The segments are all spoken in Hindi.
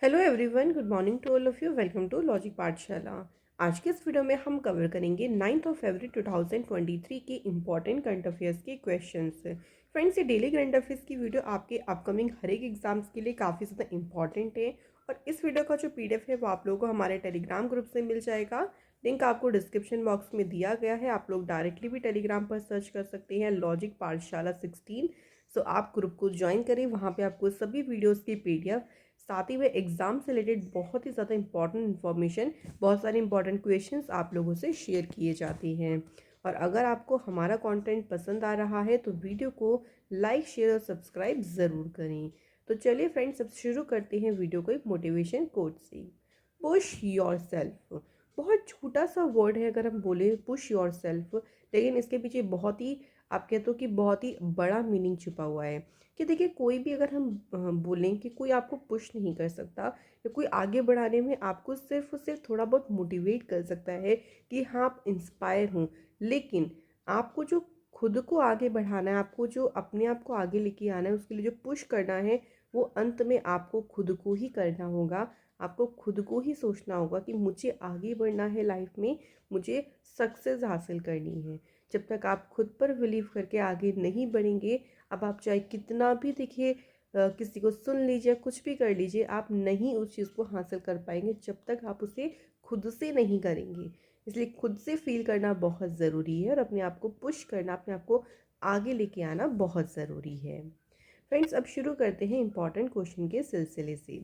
Hello everyone, good morning to all of you. Welcome to logic Pathshala. आज के इस वीडियो में हम कवर करेंगे 9 फरवरी 2023 के इंपॉर्टेंट करंट अफेयर्स के क्वेश्चंस। फ्रेंड्स, ये डेली करंट अफेयर्स की वीडियो आपके अपकमिंग हर एक एग्जाम्स के लिए काफ़ी ज़्यादा इंपॉर्टेंट है। और इस वीडियो का जो पीडीएफ है वो आप लोगों को हमारे टेलीग्राम ग्रुप से मिल जाएगा। लिंक आपको डिस्क्रिप्शन बॉक्स में दिया गया है। आप लोग डायरेक्टली भी टेलीग्राम पर सर्च कर सकते हैं लॉजिक पाठशाला 16। सो आप ग्रुप को ज्वाइन करें, वहाँ पे आपको सभी वीडियोस की पीडीएफ, साथ ही में एग्जाम से रिलेटेड बहुत ही ज़्यादा इंपॉर्टेंट इन्फॉर्मेशन, बहुत सारे इंपॉर्टेंट क्वेश्चंस आप लोगों से शेयर किए जाते हैं। और अगर आपको हमारा कंटेंट पसंद आ रहा है तो वीडियो को लाइक, शेयर और सब्सक्राइब ज़रूर करें। तो चलिए फ्रेंड्स, अब शुरू करते हैं वीडियो को एक मोटिवेशन कोट से। Push your self. बहुत छोटा सा वर्ड है अगर हम बोले पुश योर सेल्फ, लेकिन इसके पीछे बहुत ही, आप कहते हो कि बहुत ही बड़ा मीनिंग छुपा हुआ है। कि देखिए, कोई भी अगर हम बोलें कि कोई आपको पुश नहीं कर सकता या कोई आगे बढ़ाने में आपको सिर्फ और सिर्फ थोड़ा बहुत मोटिवेट कर सकता है कि हाँ आप इंस्पायर हों, लेकिन आपको जो खुद को आगे बढ़ाना है, आपको जो अपने आप को आगे लेके आना है, उसके लिए जो पुश करना है वो अंत में आपको खुद को ही करना होगा। आपको खुद को ही सोचना होगा कि मुझे आगे बढ़ना है लाइफ में, मुझे सक्सेस हासिल करनी है। जब तक आप खुद पर बिलीव करके आगे नहीं बढ़ेंगे, अब आप चाहे कितना भी देखिए, किसी को सुन लीजिए, कुछ भी कर लीजिए, आप नहीं उस चीज़ को हासिल कर पाएंगे जब तक आप उसे खुद से नहीं करेंगे। इसलिए खुद से फील करना बहुत ज़रूरी है और अपने आप को पुश करना, अपने आप को आगे लेके आना बहुत ज़रूरी है। फ्रेंड्स, अब शुरू करते हैं इंपॉर्टेंट क्वेश्चन के सिलसिले से।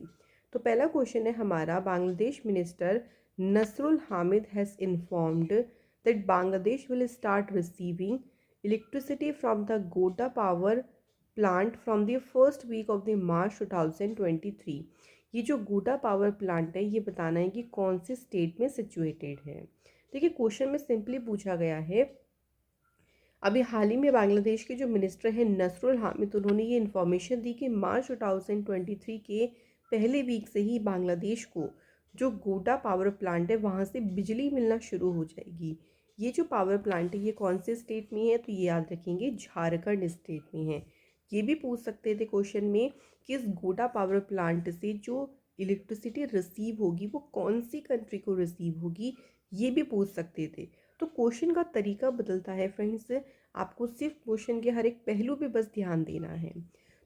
तो पहला क्वेश्चन है हमारा, Bangladesh minister Nasrul Hamid has informed that Bangladesh will start receiving electricity from the Godda power plant from the first week of the March 2023। ये जो गोटा पावर प्लांट है, ये बताना है कि कौन से स्टेट में सिचुएटेड है। देखिए, क्वेश्चन में सिंपली पूछा गया है, अभी हाल ही में बांग्लादेश के जो मिनिस्टर हैं नसरुल हामिद, उन्होंने ये इन्फॉर्मेशन दी कि मार्च 2023 के पहले वीक से ही बांग्लादेश को जो गोटा पावर प्लांट है वहाँ से बिजली मिलना शुरू हो जाएगी। ये जो पावर प्लांट है ये कौन से स्टेट में है, तो ये याद रखेंगे झारखंड स्टेट में है। ये भी पूछ सकते थे क्वेश्चन में कि इस गोटा पावर प्लांट से जो इलेक्ट्रिसिटी रिसीव होगी वो कौन सी कंट्री को रिसीव होगी, ये भी पूछ सकते थे। तो क्वेश्चन का तरीका बदलता है फ्रेंड्स, आपको सिर्फ क्वेश्चन के हर एक पहलू पे बस ध्यान देना है।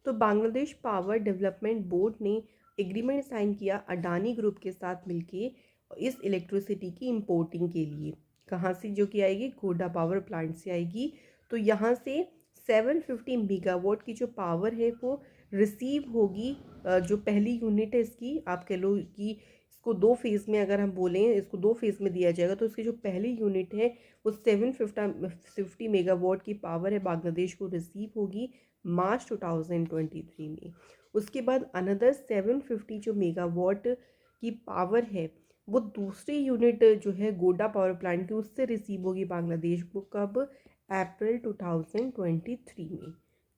तो बांग्लादेश पावर डेवलपमेंट बोर्ड ने एग्रीमेंट साइन किया अडानी ग्रुप के साथ मिलके इस इलेक्ट्रिसिटी की इंपोर्टिंग के लिए। कहाँ से जो कि आएगी, गोडा पावर प्लांट से आएगी। तो यहाँ से 750 मेगावाट की जो पावर है वो रिसीव होगी। जो पहली यूनिट है इसकी, आप कह लो कि इसको दो फेज़ में, अगर हम बोलें इसको दो फेज़ में दिया जाएगा, तो इसकी जो पहली यूनिट है वो 750 मेगावाट की पावर है, बांग्लादेश को रिसीव होगी मार्च 2023 में। उसके बाद अनदर 750 जो मेगावाट की पावर है वो दूसरी यूनिट जो है गोडा पावर प्लांट की, उससे रिसीव होगी बांग्लादेश को, कब, अप्रैल 2023 में।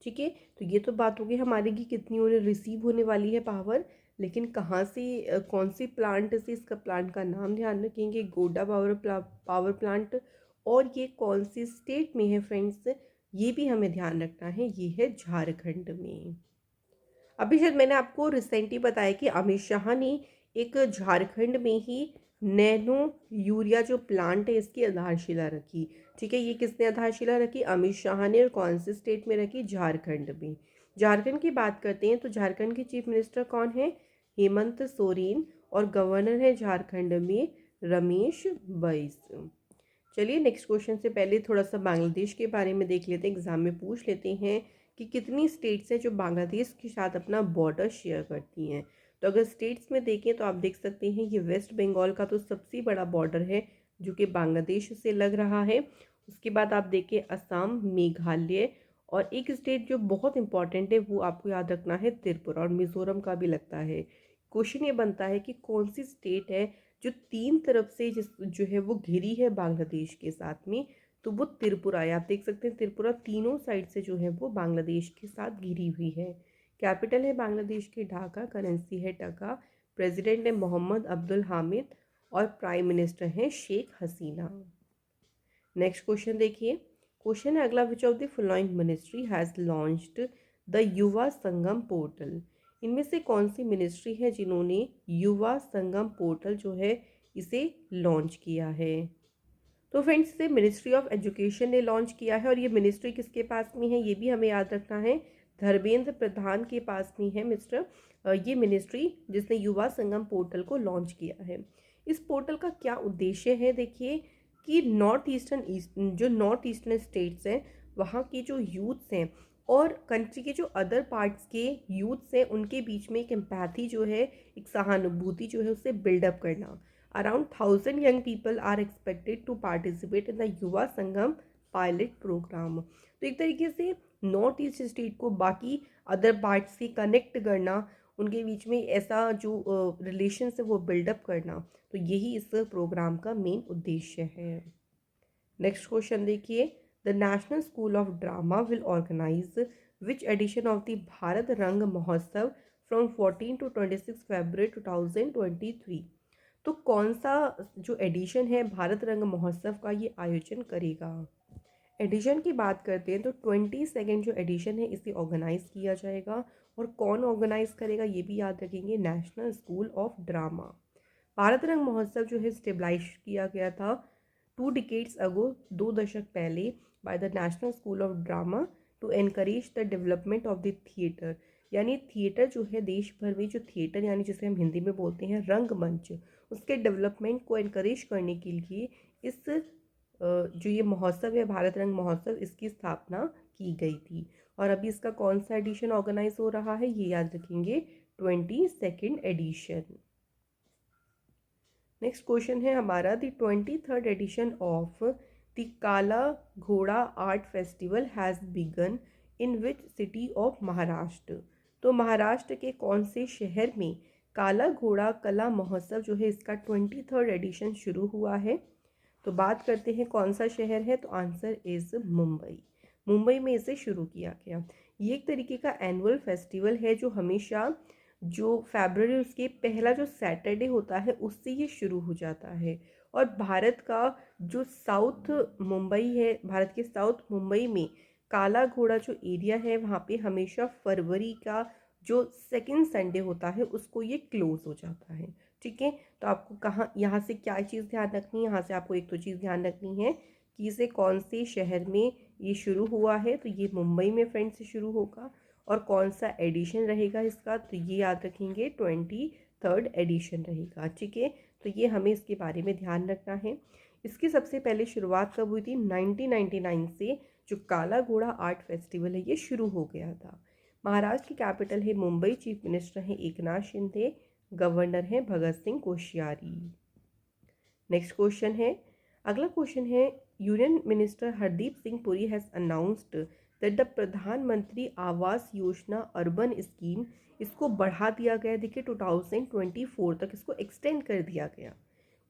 ठीक है, तो ये तो बात होगी हमारी कि कितनी यूनिट रिसीव होने वाली है पावर, लेकिन कहाँ से, कौन सी प्लांट से, इसका प्लांट का नाम ध्यान रखेंगे, गोडा पावर प्लांट, और ये कौन सी स्टेट में है फ्रेंड्स, ये भी हमें ध्यान रखना है, ये है झारखंड में। अभी शायद मैंने आपको रिसेंटली बताया कि अमित शाह ने एक झारखंड में ही नैनो यूरिया जो प्लांट है इसकी आधारशिला रखी। ठीक है, ये किसने आधारशिला रखी, अमित शाह ने, और कौन से स्टेट में रखी, झारखंड में। झारखंड की बात करते हैं तो झारखंड के चीफ मिनिस्टर कौन है, हेमंत सोरेन, और गवर्नर है झारखंड में रमेश बैस। चलिए नेक्स्ट क्वेश्चन से पहले थोड़ा सा बांग्लादेश के बारे में देख लेते हैं, एग्जाम में पूछ लेते हैं कि कितनी स्टेट्स हैं जो बांग्लादेश के साथ अपना बॉर्डर शेयर करती हैं। तो अगर स्टेट्स में देखें तो आप देख सकते हैं ये वेस्ट बंगाल का तो सबसे बड़ा बॉर्डर है जो कि बांग्लादेश से लग रहा है। उसके बाद आप देखें असम, मेघालय, और एक स्टेट जो बहुत इंपॉर्टेंट है वो आपको याद रखना है त्रिपुरा, और मिजोरम का भी लगता है। क्वेश्चन ये बनता है कि कौन सी स्टेट है जो तीन तरफ से जिस जो है वो घिरी है बांग्लादेश के साथ में, तो वो त्रिपुरा है। आप देख सकते हैं त्रिपुरा तीनों साइड से जो है वो बांग्लादेश के साथ घिरी हुई है। कैपिटल है बांग्लादेश की ढाका, करेंसी है टका, प्रेसिडेंट है मोहम्मद अब्दुल हामिद, और प्राइम मिनिस्टर हैं शेख हसीना। नेक्स्ट क्वेश्चन देखिए, क्वेश्चन है अगला, which of the following ministry has launched the Yuva Sangam portal. इनमें से कौन सी मिनिस्ट्री है जिन्होंने युवा संगम पोर्टल जो है इसे लॉन्च किया है? तो फ्रेंड्स इसे मिनिस्ट्री ऑफ एजुकेशन ने लॉन्च किया है और ये मिनिस्ट्री किसके पास में है ये भी हमें याद रखना है, धर्मेंद्र प्रधान के पास में है ये मिनिस्ट्री जिसने युवा संगम पोर्टल को लॉन्च किया है। इस पोर्टल का क्या उद्देश्य है देखिए कि नॉर्थ ईस्टर्न स्टेट्स हैं वहाँ के जो यूथ्स हैं और कंट्री के जो अदर पार्ट्स के यूथ्स हैं उनके बीच में एक एम्पैथी जो है, एक सहानुभूति जो है उसे बिल्डअप करना। Around 1,000 young people are expected to participate in the Yuva Sangam pilot programme. तो एक तरीके से नॉर्थ ईस्ट स्टेट को बाकी अदर पार्ट से कनेक्ट करना, उनके बीच में ऐसा जो रिलेशन है वो बिल्डअप करना, तो यही इस प्रोग्राम का मेन उद्देश्य है। नेक्स्ट क्वेश्चन देखिए, the national school of drama will organise which edition of the Bharat Rang Mahotsav from 14 to 26 फरवरी 2023। तो कौन सा जो एडिशन है भारत रंग महोत्सव का ये आयोजन करेगा? एडिशन की बात करते हैं तो 22nd जो एडिशन है इसे ऑर्गेनाइज किया जाएगा और कौन ऑर्गेनाइज करेगा ये भी याद रखेंगे, national school of drama. Bharat Rang महोत्सव जो है स्टेबलाइज किया गया था 2 डिकेड्स अगो, 2 दशक पहले, by the national school of drama to encourage the development of the theatre. यानी थिएटर जो है देश भर में जो थिएटर यानी जिसे हम हिंदी में बोलते हैं रंगमंच, उसके डेवलपमेंट को एनकरेज करने के लिए इस जो ये महोत्सव है भारत रंग महोत्सव इसकी स्थापना की गई थी। और अभी इसका कौन सा एडिशन ऑर्गेनाइज हो रहा है ये याद रखेंगे, 22nd एडिशन। नेक्स्ट क्वेश्चन है हमारा, the 23rd addition of the काला घोड़ा art festival has begun in which city of Maharashtra. तो महाराष्ट्र के कौन से शहर में काला घोड़ा कला महोत्सव जो है इसका 23rd एडिशन शुरू हुआ है? तो बात करते हैं कौन सा शहर है, तो आंसर इज मुंबई। मुंबई में इसे शुरू किया गया। ये एक तरीके का एनुअल फेस्टिवल है जो हमेशा जो फरवरी उसके पहला जो सैटरडे होता है उससे ये शुरू हो जाता है। और भारत का जो साउथ मुंबई है, भारत के साउथ मुंबई में काला घोड़ा जो एरिया है वहाँ पे हमेशा फरवरी का जो सेकंड संडे होता है उसको ये क्लोज हो जाता है। ठीक है, तो आपको कहाँ यहाँ से क्या चीज़ ध्यान रखनी है, यहाँ से आपको एक तो चीज़ ध्यान रखनी है कि इसे कौन से शहर में ये शुरू हुआ है, तो ये मुंबई में फ्रेंड से शुरू होगा। और कौन सा एडिशन रहेगा इसका, तो ये याद रखेंगे 23rd एडिशन रहेगा। ठीक है, तो ये हमें इसके बारे में ध्यान रखना है। इसकी सबसे पहले शुरुआत कब हुई थी, 1999 से जो काला घोड़ा आर्ट फेस्टिवल है ये शुरू हो गया था। महाराष्ट्र की कैपिटल है मुंबई, चीफ मिनिस्टर हैं एकनाथ शिंदे, गवर्नर हैं भगत सिंह कोश्यारी। नेक्स्ट क्वेश्चन है, अगला क्वेश्चन है, union minister Hardeep Singh Puri has announced that the प्रधानमंत्री आवास योजना अर्बन स्कीम इसको बढ़ा दिया गया, देखिए 2024 तक इसको एक्सटेंड कर दिया गया।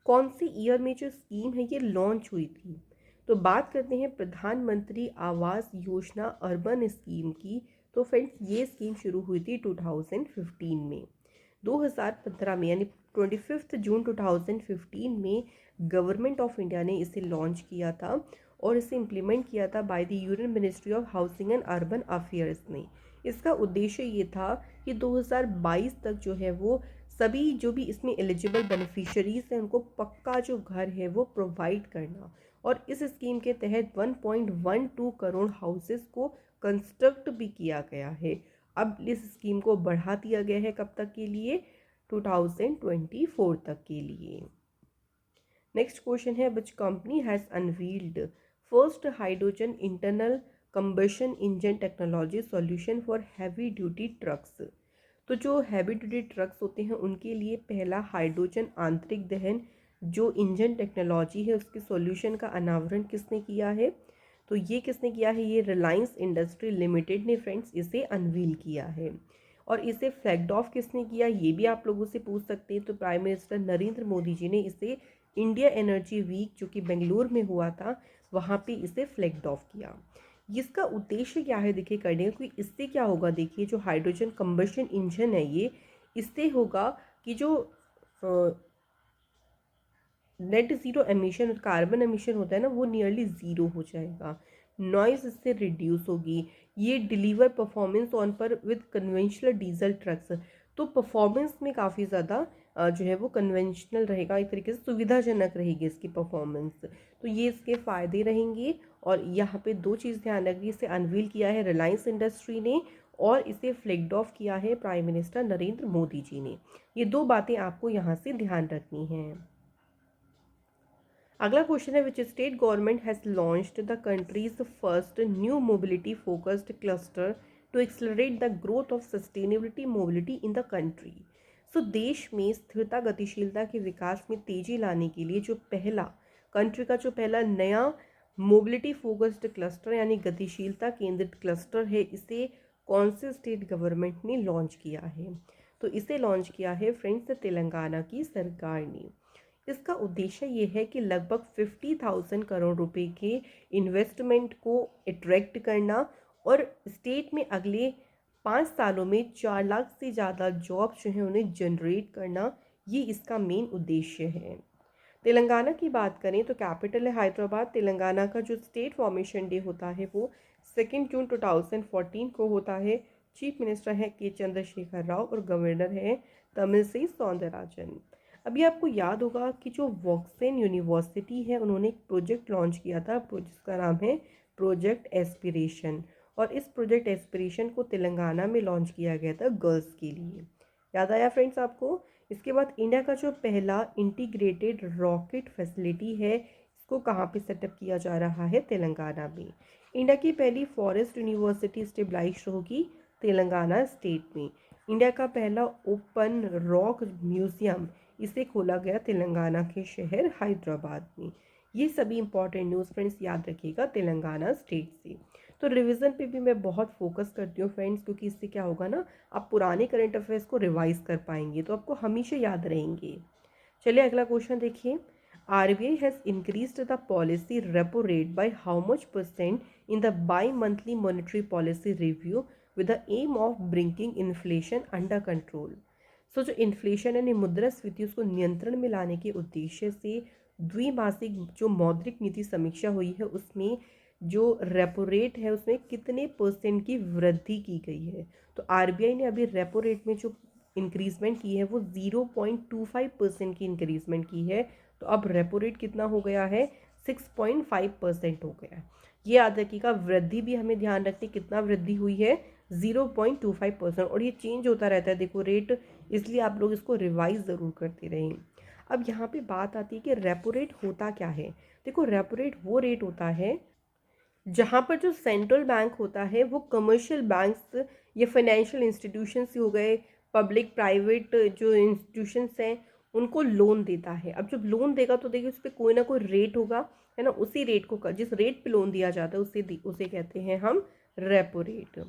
कौन सी ईयर में जो स्कीम है ये लॉन्च हुई थी? तो बात करते हैं प्रधानमंत्री आवास योजना अर्बन स्कीम की। तो फ्रेंड्स ये स्कीम शुरू हुई थी 2015 में, 2015 में, यानी 25 जून 2015 में गवर्नमेंट ऑफ इंडिया ने इसे लॉन्च किया था और इसे इम्प्लीमेंट किया था by the union ministry of housing and urban affairs ने। इसका उद्देश्य ये था कि 2022 तक जो है वो सभी जो भी इसमें एलिजिबल बेनिफिशरीज हैं उनको पक्का जो घर है वो प्रोवाइड करना। और इस स्कीम के तहत 1.12 करोड़ हाउसेस को कंस्ट्रक्ट भी किया गया है। अब इस स्कीम को बढ़ा दिया गया है कब तक के लिए, 2024 तक के लिए। नेक्स्ट क्वेश्चन है, which company has unveiled first hydrogen internal combustion engine technology solution for heavy duty trucks. तो जो हैवी ड्यूटी ट्रक्स होते हैं उनके लिए पहला हाइड्रोजन आंतरिक दहन जो इंजन टेक्नोलॉजी है उसके सॉल्यूशन का अनावरण किसने किया है? तो ये किसने किया है, ये रिलायंस इंडस्ट्री लिमिटेड ने फ्रेंड्स इसे अनवील किया है। और इसे फ्लैग्ड ऑफ किसने किया ये भी आप लोगों से पूछ सकते हैं, तो प्राइम मिनिस्टर नरेंद्र मोदी जी ने इसे इंडिया एनर्जी वीक जो कि बेंगलुरु में हुआ था वहाँ पे इसे फ्लैग्ड ऑफ किया। इसका उद्देश्य क्या है देखिए करने का, इससे क्या होगा देखिए, जो हाइड्रोजन कंबशन इंजन है ये इससे होगा कि जो net zero emission, carbon emission होता है ना वो नियरली ज़ीरो हो जाएगा, नॉइज़ इससे रिड्यूस होगी। ये डिलीवर परफॉर्मेंस ऑन पर विद कन्वेंशनल डीजल ट्रक्स। तो परफॉर्मेंस में काफ़ी ज़्यादा जो है वो कन्वेंशनल रहेगा, एक तरीके से सुविधाजनक रहेगी इसकी परफॉर्मेंस। तो ये इसके फ़ायदे रहेंगे। और यहाँ पे दो चीज़ ध्यान रखिए, इसे अनवील किया है रिलायंस इंडस्ट्री ने और इसे फ्लैग्ड ऑफ किया है प्राइम मिनिस्टर नरेंद्र मोदी जी ने। ये दो बातें आपको यहाँ से ध्यान रखनी हैं। अगला क्वेश्चन है, which state government has launched the country's first new mobility focused cluster to accelerate the growth of sustainability mobility in the country. So देश में स्थिरता गतिशीलता के विकास में तेजी लाने के लिए जो पहला कंट्री का जो पहला नया मोबिलिटी फोकस्ड क्लस्टर यानी गतिशीलता केंद्रित क्लस्टर है, इसे कौन से स्टेट गवर्नमेंट ने लॉन्च किया है? तो इसे लॉन्च किया है फ्रेंड्स तेलंगाना की सरकार ने। इसका उद्देश्य ये है कि लगभग 50,000 करोड़ रुपए के इन्वेस्टमेंट को अट्रैक्ट करना और स्टेट में अगले 5 सालों में 4 लाख से ज़्यादा जॉब जो है उन्हें जनरेट करना, ये इसका मेन उद्देश्य है। तेलंगाना की बात करें तो कैपिटल है हैदराबाद। तेलंगाना का जो स्टेट फॉर्मेशन डे होता है वो 2 जून 2014 को होता है। चीफ मिनिस्टर है के चंद्रशेखर राव और गवर्नर है तमिलसाई सौंदरराजन। अभी आपको याद होगा कि जो वॉक्सेन यूनिवर्सिटी है उन्होंने एक प्रोजेक्ट लॉन्च किया था जिसका नाम है प्रोजेक्ट एस्पिरेशन। और इस प्रोजेक्ट एस्पिरेशन को तेलंगाना में लॉन्च किया गया था गर्ल्स के लिए। याद आया फ्रेंड्स आपको? इसके बाद इंडिया का जो पहला इंटीग्रेटेड रॉकेट फैसिलिटी है, इसको कहाँ पे सेटअप किया जा रहा है? तेलंगाना में। इंडिया की पहली फॉरेस्ट यूनिवर्सिटी स्टेबलाइज होगी तेलंगाना स्टेट में। इंडिया का पहला ओपन रॉक म्यूजियम, इसे खोला गया तेलंगाना के शहर हैदराबाद में। ये सभी इंपॉर्टेंट न्यूज़ फ्रेंड्स याद रखिएगा तेलंगाना स्टेट से। तो रिवीजन पे भी मैं बहुत फोकस करती हूँ फ्रेंड्स, क्योंकि इससे क्या होगा ना, आप पुराने करंट अफेयर्स को रिवाइज कर पाएंगे तो आपको हमेशा याद रहेंगे। चलिए अगला क्वेश्चन देखिए। RBI has increased the policy repo rate by how much percent in the bimonthly monetary policy review with the aim of bringing inflation under control. So जो इन्फ्लेशन यानी मुद्रास्फीति उसको नियंत्रण में लाने के उद्देश्य से द्विमासिक जो मौद्रिक नीति समीक्षा हुई है उसमें जो रेपो रेट है उसमें कितने परसेंट की वृद्धि की गई है? तो RBI ने अभी रेपो रेट में जो इंक्रीजमेंट की है वो 0.25% की इंक्रीजमेंट की है। तो अब रेपो रेट कितना हो गया है? 6.5% हो गया है। ये याद रखिएगा, वृद्धि भी हमें ध्यान रखते कितना वृद्धि हुई है, 0.25%। और ये चेंज होता रहता है देखो रेट, इसलिए आप लोग इसको रिवाइज ज़रूर करते रहें। अब यहाँ पे बात आती है कि रेपो रेट होता क्या है। देखो रेपो रेट वो रेट होता है जहाँ पर जो सेंट्रल बैंक होता है वो कमर्शियल बैंक्स या फाइनेंशियल इंस्टीट्यूशंस हो गए, पब्लिक प्राइवेट जो इंस्टीट्यूशंस हैं उनको लोन देता है। अब जब लोन देगा तो देखिए उस पर कोई ना कोई रेट होगा, है ना। उसी रेट को जिस रेट पे लोन दिया जाता है उसे कहते हैं हम रेपो रेट।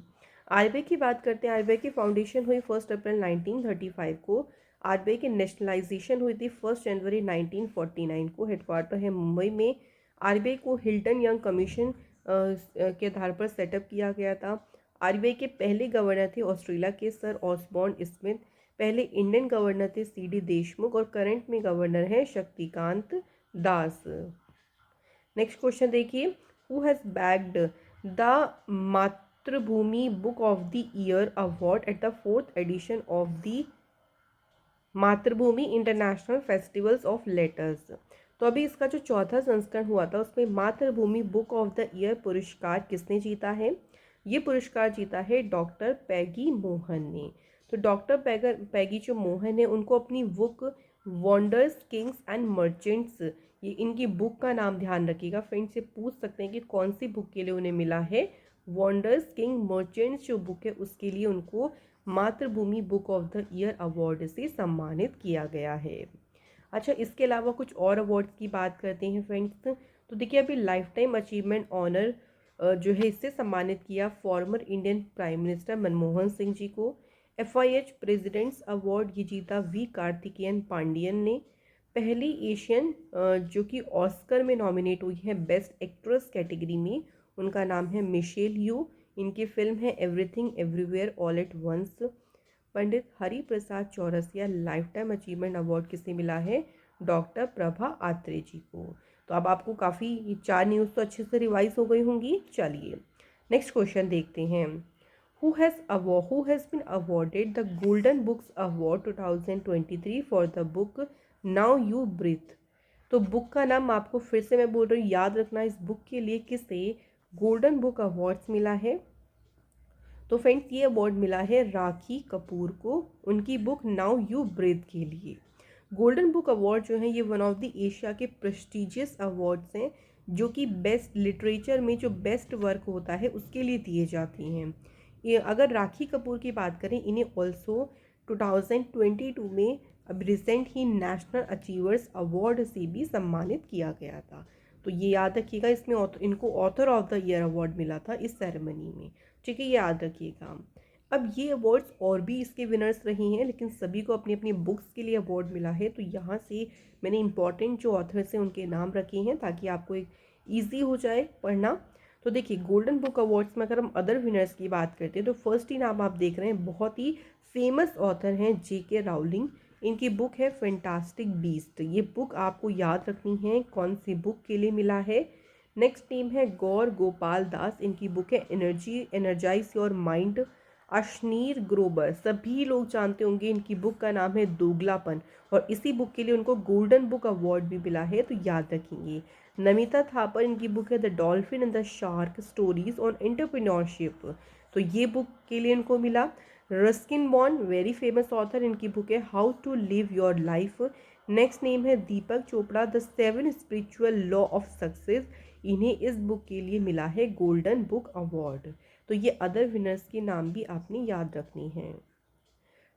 RBI की बात करते हैं। RBI की फाउंडेशन हुई 1 अप्रैल 1935 को। RBI की नेशनलाइजेशन हुई थी 1 जनवरी 1949 को। हेडक्वार्टर है मुंबई में। RBI को हिल्टन यंग कमीशन के आधार पर सेटअप किया गया था। RBI के पहले गवर्नर थे ऑस्ट्रेलिया के सर ऑसबॉर्न स्मिथ। पहले इंडियन गवर्नर थे CD देशमुख और करंट में गवर्नर हैं शक्तिकांत दास। नेक्स्ट क्वेश्चन देखिए, who has bagged the Mathrubhumi book of the year award at the 4th edition of the Mathrubhumi international festivals of letters. तो अभी इसका जो चौथा संस्करण हुआ था उसमें मातृभूमि बुक ऑफ द ईयर पुरस्कार किसने जीता है? ये पुरस्कार जीता है डॉक्टर पैगी मोहन ने। तो डॉक्टर पैगी जो मोहन है उनको अपनी book wonders Kings and merchants, ये इनकी बुक का नाम ध्यान रखिएगा फ्रेंड्स, से पूछ सकते हैं कि कौन सी बुक के लिए उन्हें मिला है। वंडर्स किंग मर्चेंट्स जो बुक है उसके लिए उनको मातृभूमि book of the year award से सम्मानित किया गया है। अच्छा, इसके अलावा कुछ और अवार्ड्स की बात करते हैं फ्रेंड्स। तो देखिए अभी लाइफ टाइम अचीवमेंट ऑनर जो है इससे सम्मानित किया former Indian prime minister Manmohan Singh ji को। FIH प्रेसिडेंट्स अवार्ड ये जीता V कार्तिकेयन पांडियन ने। पहली एशियन जो कि ऑस्कर में नॉमिनेट हुई है बेस्ट एक्ट्रेस कैटेगरी में, उनका नाम है मिशेल यू। इनकी फिल्म है everything everywhere all at once. Pandit Hari Prasad Chaurasia lifetime achievement award किसे मिला है? डॉक्टर प्रभा आत्रे जी को। तो अब आपको काफ़ी 4 न्यूज़ तो अच्छे से रिवाइज हो गई होंगी। चलिए नेक्स्ट क्वेश्चन देखते हैं। Who has been awarded the Golden Books Award 2023 for the book Now You Breathe? तो बुक का नाम आपको फिर से मैं बोल रही हूँ, याद रखना इस बुक के लिए किसे गोल्डन बुक अवार्ड्स मिला है। तो फ्रेंड्स ये अवार्ड मिला है राखी कपूर को, उनकी बुक नाउ यू ब्रीथ के लिए। गोल्डन बुक अवार्ड जो है ये वन ऑफ द एशिया के प्रेस्टिजियस अवार्ड्स हैं, जो कि बेस्ट लिटरेचर में जो बेस्ट वर्क होता है उसके लिए दिए जाते हैं। ये अगर राखी कपूर की बात करें, इन्हें ऑल्सो 2022 में अब रिसेंट ही नेशनल अचीवर्स अवार्ड से भी सम्मानित किया गया था। तो ये याद रखिएगा, इसमें इनको author of the year award मिला था इस सेरेमनी में। ठीक है, ये याद रखिएगा। अब ये अवार्ड्स और भी इसके विनर्स रहे हैं, लेकिन सभी को अपनी अपनी बुक्स के लिए अवार्ड मिला है। तो यहाँ से मैंने इंपॉर्टेंट जो ऑथर्स हैं उनके नाम रखे हैं ताकि आपको एक ईजी हो जाए पढ़ना। तो देखिए, गोल्डन बुक अवार्ड्स में अगर हम अदर विनर्स की बात करते हैं तो फर्स्ट ही नाम आप देख रहे हैं, बहुत ही फेमस ऑथर हैं JK राउलिंग। इनकी बुक है फैंटास्टिक बीस्ट। ये बुक आपको याद रखनी है कौन सी बुक के लिए मिला है। नेक्स्ट नेम है गौर गोपाल दास, इनकी बुक है energise your mind. Ashneer Grover, सभी लोग जानते होंगे, इनकी बुक का नाम है दोगलापन, और इसी बुक के लिए उनको गोल्डन बुक अवार्ड भी मिला है, तो याद रखेंगे। नमिता थापर, इनकी बुक है the dolphin and the shark stories on entrepreneurship, तो ये बुक के लिए इनको मिला। Ruskin Bond, very famous author, इनकी बुक है how to live your life. Next name है Deepak Chopra, the 7 spiritual law of success, इन्हें इस बुक के लिए मिला है गोल्डन बुक अवार्ड। तो ये अदर विनर्स के नाम भी आपने याद रखनी है।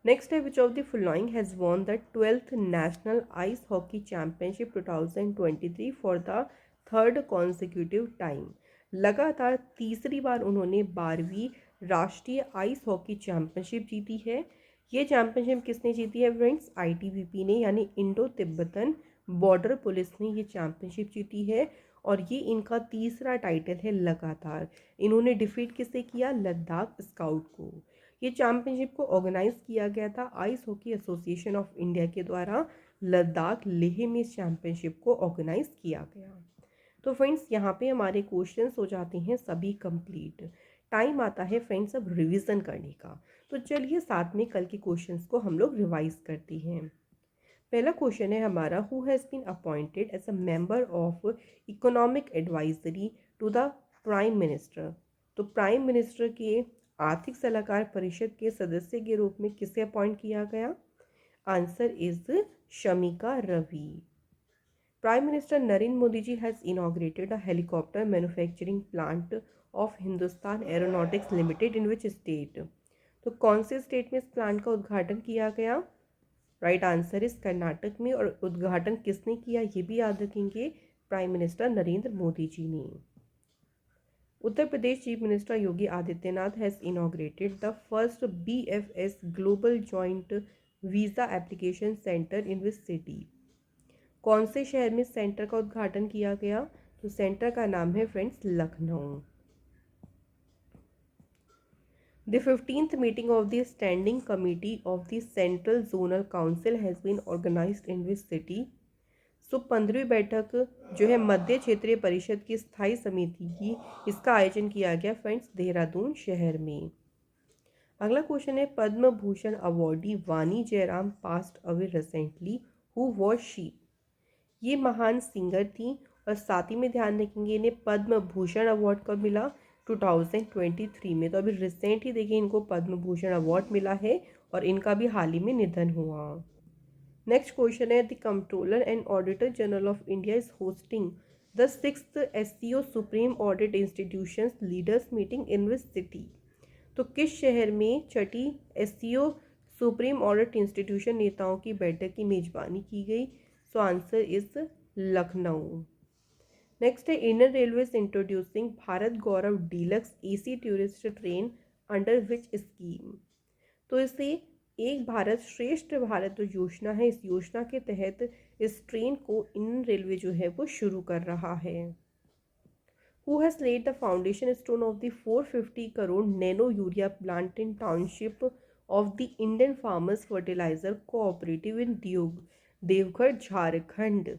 नेक्स्ट है which of the following has won the 12th national ice hockey championship 2023 for the third consecutive time. लगातार तीसरी बार उन्होंने 12वीं राष्ट्रीय आइस हॉकी चैम्पियनशिप जीती है। ये चैम्पियनशिप किसने जीती है फ्रेंड्स? ITBP ने, यानी इंडो तिब्बतन बॉर्डर पुलिस ने ये चैम्पियनशिप जीती है, और ये इनका तीसरा टाइटल है लगातार। इन्होंने डिफीट किसे किया? लद्दाख स्काउट को। ये चैम्पियनशिप को ऑर्गेनाइज किया गया था ice hockey association of India के द्वारा। लद्दाख लेह में इस चैम्पियनशिप को ऑर्गेनाइज किया गया। तो फ्रेंड्स, यहाँ पे हमारे क्वेश्चंस हो जाते हैं सभी कंप्लीट। टाइम आता है फ्रेंड्स अब रिवीजन करने का। तो चलिए साथ में कल के क्वेश्चंस को हम लोग रिवाइज करते हैं। पहला क्वेश्चन है हमारा, who has been appointed as a member of economic advisory to the prime minister. तो प्राइम मिनिस्टर के आर्थिक सलाहकार परिषद के सदस्य के रूप में किसे अपॉइंट किया गया? Answer is Shamika Ravi. Prime minister Narendra Modi ji has inaugurated a helicopter manufacturing plant of Hindustan aeronautics limited in which state. तो कौन से स्टेट में इस प्लांट का उद्घाटन किया गया? राइट आंसर इस कर्नाटक में, और उद्घाटन किसने किया ये भी याद रखेंगे, प्राइम मिनिस्टर नरेंद्र मोदी जी ने। Uttar Pradesh chief minister Yogi Adityanath has inaugurated the first BFS global joint visa application centre in which city. कौन से शहर में सेंटर का उद्घाटन किया गया? तो सेंटर का नाम है friends Lucknow. The 15th meeting of the Standing Committee of the Central Zonal Council has been organized in which city? सो 15वीं बैठक जो है मध्य क्षेत्रीय परिषद की स्थायी समिति की, इसका आयोजन किया गया फ्रेंड्स देहरादून शहर में। अगला क्वेश्चन है, पद्म भूषण अवॉर्डी वानी Jairam passed away recently, who was she? ये महान सिंगर थी, और साथ ही में ध्यान रखेंगे इन्हें पद्म भूषण अवार्ड कब मिला? 2023 में। तो अभी रिसेंट ही देखिए इनको पद्म भूषण अवार्ड मिला है, और इनका भी हाल ही में निधन हुआ। नेक्स्ट क्वेश्चन है, the controller and auditor general of India is hosting the 6th SCO supreme audit institutions leaders meeting in which city. तो किस शहर में छठी SCO सुप्रीम ऑडिट इंस्टीट्यूशन नेताओं की बैठक की मेजबानी की गई? So answer is Lucknow. Next है, Indian railway introducing Bharat Gaurav deluxe AC tourist train under which scheme. तो इसे एक भारत श्रेष्ठ भारत जो योजना है, इस योजना के तहत इस ट्रेन को इंडियन रेलवे जो है वो शुरू कर रहा है। Who has laid the foundation stone of the 450 crore nano urea plant in township of the Indian farmers fertiliser cooperative in Deoghar Jharkhand.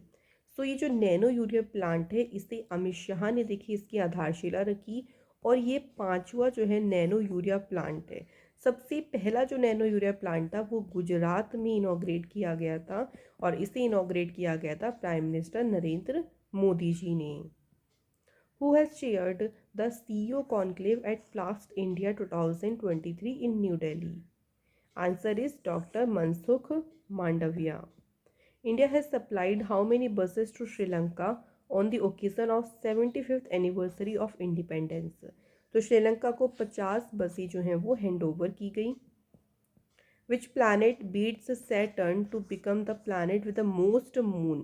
So ये जो नैनो यूरिया प्लांट है, इसे अमित शाह ने देखी इसकी आधारशिला रखी, और ये पांचवा जो है नैनो यूरिया प्लांट है। सबसे पहला जो नैनो यूरिया प्लांट था वो गुजरात में इनॉग्रेट किया गया था, और इसे इनॉग्रेट किया गया था प्राइम मिनिस्टर नरेंद्र मोदी जी ने। Who has chaired the CEO conclave at Plast India 2023 in New Delhi? Answer is Dr. Mansukh Mandavia. India has supplied how many buses to Sri Lanka on the occasion of 75th anniversary of independence? तो श्रीलंका को 50 बसें जो हैं वो हैंड ओवर की गई। Which planet beats Saturn to become the planet with the most moon?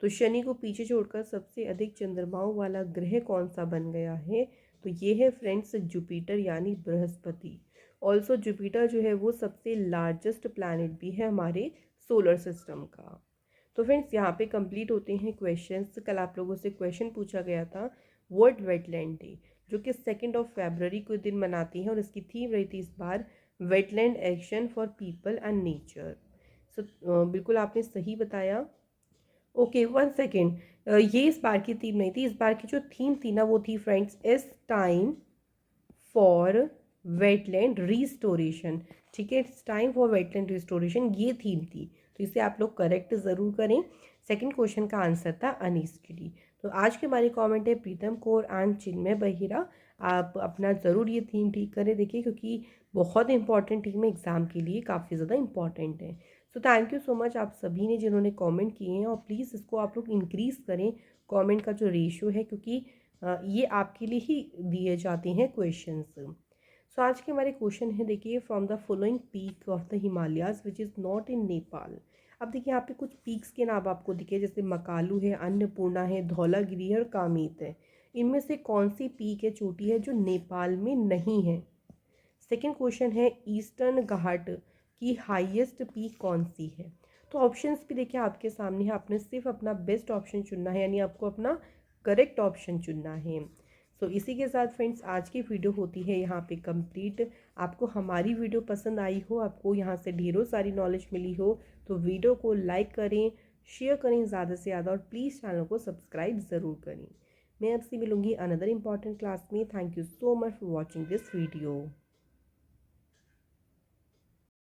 तो शनि को पीछे छोड़कर सबसे अधिक चंद्रमाओं वाला ग्रह कौन सा बन गया है? तो ये है फ्रेंड्स जुपिटर यानी बृहस्पति। ऑल्सो जुपिटर जो है वो सबसे लार्जेस्ट प्लैनेट भी है हमारे सोलर सिस्टम का। तो फ्रेंड्स यहाँ पे कंप्लीट होते हैं क्वेश्चंस। कल आप लोगों से क्वेश्चन पूछा गया था वर्ल्ड वेटलैंड डे, जो कि 2 फरवरी को दिन मनाती हैं, और इसकी थीम रही थी इस बार wetland action for people and nature. So बिल्कुल आपने सही बताया। ओके 1 सेकेंड, ये इस बार की थीम नहीं थी। इस बार की जो थीम थी ना वो थी फ्रेंड्स इस टाइम फॉर वेटलैंड रिस्टोरेशन। ठीक है, it's time for wetland restoration ये थीम थी, तो इसे आप लोग करेक्ट ज़रूर करें। सेकंड क्वेश्चन का आंसर था अनीस गिरी। तो आज के हमारे कमेंट है प्रीतम कौर एंड चिन्मय बहिरा। आप अपना ज़रूर ये थीम ठीक करें, देखिए क्योंकि बहुत इंपॉर्टेंट थीम है, एग्ज़ाम के लिए काफ़ी ज़्यादा इंपॉर्टेंट है। So thank you so much आप सभी ने जिन्होंने कमेंट किए हैं, और प्लीज़ इसको आप लोग इंक्रीज़ करें कमेंट का जो रेशियो है, क्योंकि ये आपके लिए ही दिए जाते हैं क्वेश्चंस। सो आज के हमारे क्वेश्चन है, देखिए from the following peak of the Himalayas which is not in Nepal. अब देखिए यहाँ पे कुछ पीक्स के नाम आपको दिखे, जैसे मकालू है, अन्नपूर्णा है, धौलागिरी है और कामित है। इनमें से कौन सी पीक है, चोटी है, जो नेपाल में नहीं है? सेकेंड क्वेश्चन है ईस्टर्न घाट की हाईएस्ट पीक कौन सी है? तो ऑप्शंस भी देखिए आपके सामने है, आपने सिर्फ अपना बेस्ट ऑप्शन चुनना है, यानी आपको अपना करेक्ट ऑप्शन चुनना है। सो इसी के साथ फ्रेंड्स आज की वीडियो होती है यहाँ पे कंप्लीट। आपको हमारी वीडियो पसंद आई हो, आपको यहाँ से ढेरों सारी नॉलेज मिली हो, तो वीडियो को लाइक करें, शेयर करें ज़्यादा से ज़्यादा, और प्लीज़ चैनल को सब्सक्राइब ज़रूर करें। मैं आपसे मिलूंगी अनदर इम्पॉर्टेंट क्लास में। Thank you so much for watching this video.